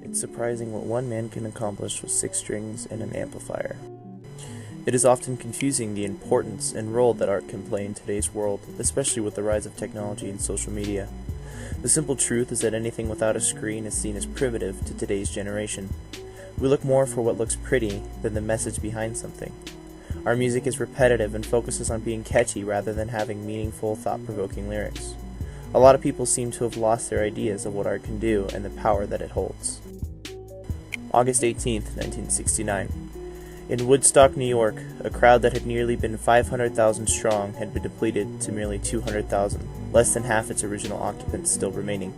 It's surprising what one man can accomplish with 6 strings and an amplifier. It is often confusing the importance and role that art can play in today's world, especially with the rise of technology and social media. The simple truth is that anything without a screen is seen as primitive to today's generation. We look more for what looks pretty than the message behind something. Our music is repetitive and focuses on being catchy rather than having meaningful, thought-provoking lyrics. A lot of people seem to have lost their ideas of what art can do and the power that it holds. August 18, 1969. In Woodstock, New York, a crowd that had nearly been 500,000 strong had been depleted to merely 200,000, less than half its original occupants still remaining.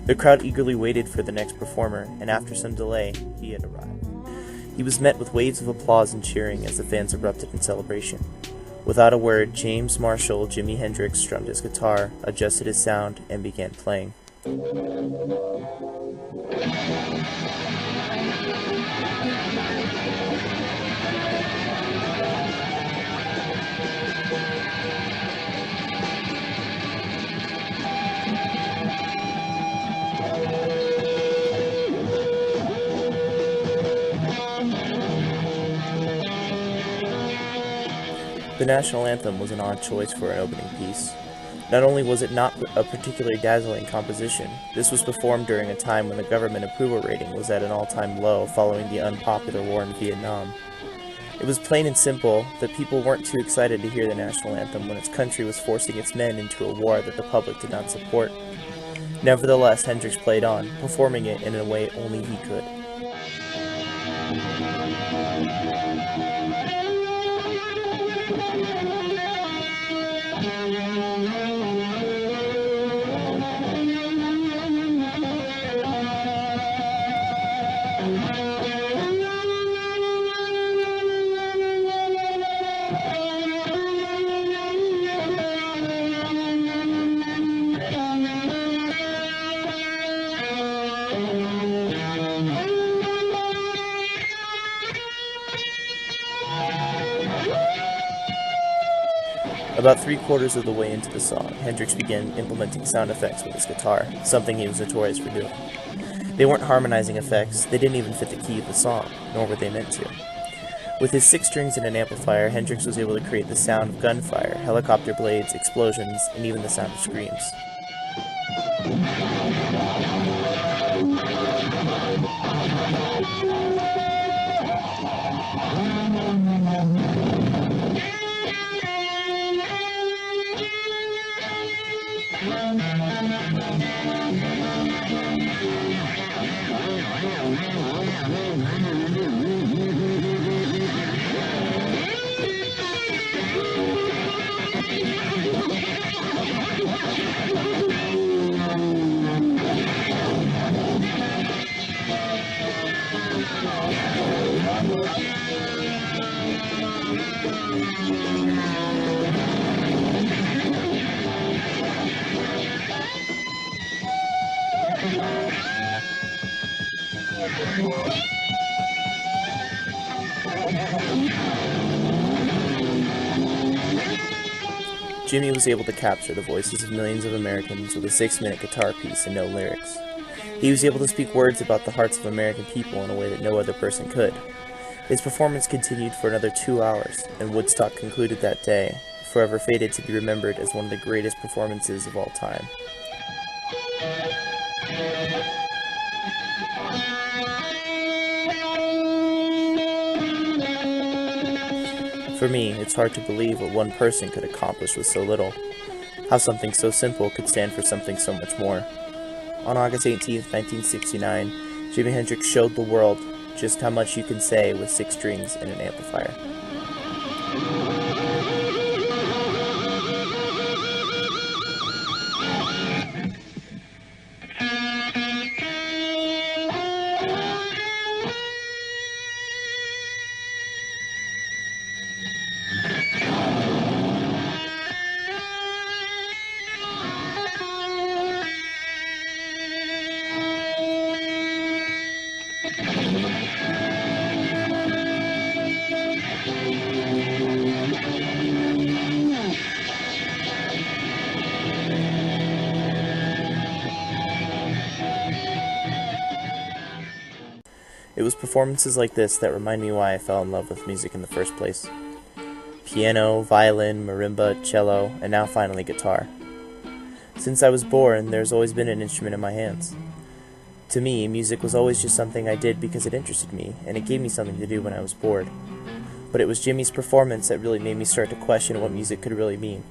The crowd eagerly waited for the next performer, and after some delay, he had arrived. He was met with waves of applause and cheering as the fans erupted in celebration. Without a word, James Marshall Jimi Hendrix strummed his guitar, adjusted his sound, and began playing. The national anthem was an odd choice for an opening piece. Not only was it not a particularly dazzling composition, this was performed during a time when the government approval rating was at an all-time low following the unpopular war in Vietnam. It was plain and simple that people weren't too excited to hear the national anthem when its country was forcing its men into a war that the public did not support. Nevertheless, Hendrix played on, performing it in a way only he could. About 3/4 of the way into the song, Hendrix began implementing sound effects with his guitar, something he was notorious for doing. They weren't harmonizing effects, they didn't even fit the key of the song, nor were they meant to. With his 6 strings and an amplifier, Hendrix was able to create the sound of gunfire, helicopter blades, explosions, and even the sound of screams. Jimi was able to capture the voices of millions of Americans with a 6-minute guitar piece and no lyrics. He was able to speak words about the hearts of American people in a way that no other person could. His performance continued for another 2 hours, and Woodstock concluded that day, forever fated to be remembered as one of the greatest performances of all time. For me, it's hard to believe what one person could accomplish with so little, how something so simple could stand for something so much more. On August 18, 1969, Jimi Hendrix showed the world just how much you can say with 6 strings and an amplifier. It was performances like this that remind me why I fell in love with music in the first place. Piano, violin, marimba, cello, and now finally guitar. Since I was born, there's always been an instrument in my hands. To me, music was always just something I did because it interested me, and it gave me something to do when I was bored. But it was Jimi's performance that really made me start to question what music could really mean.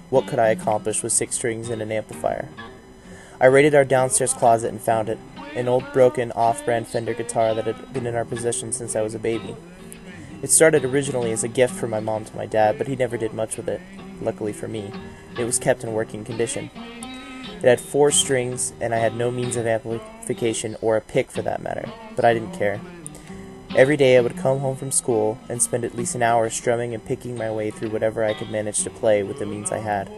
What could I accomplish with 6 strings and an amplifier? I raided our downstairs closet and found it, an old broken off-brand Fender guitar that had been in our possession since I was a baby. It started originally as a gift from my mom to my dad, but he never did much with it. Luckily for me, it was kept in working condition. It had 4 strings, and I had no means of amplification or a pick for that matter, but I didn't care. Every day I would come home from school and spend at least an hour strumming and picking my way through whatever I could manage to play with the means I had.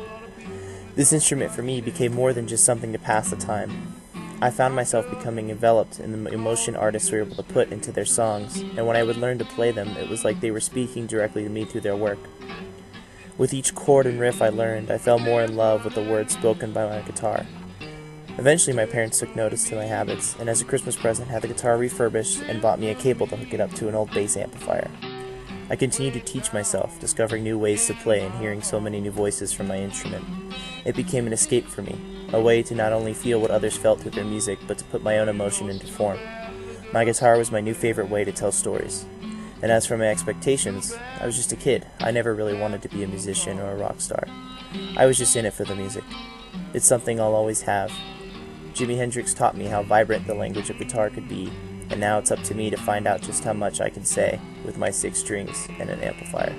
This instrument for me became more than just something to pass the time. I found myself becoming enveloped in the emotion artists were able to put into their songs, and when I would learn to play them, it was like they were speaking directly to me through their work. With each chord and riff I learned, I fell more in love with the words spoken by my guitar. Eventually my parents took notice to my habits, and as a Christmas present had the guitar refurbished and bought me a cable to hook it up to an old bass amplifier. I continued to teach myself, discovering new ways to play and hearing so many new voices from my instrument. It became an escape for me, a way to not only feel what others felt through their music, but to put my own emotion into form. My guitar was my new favorite way to tell stories. And as for my expectations, I was just a kid. I never really wanted to be a musician or a rock star. I was just in it for the music. It's something I'll always have. Jimi Hendrix taught me how vibrant the language of guitar could be, and now it's up to me to find out just how much I can say with my 6 strings and an amplifier.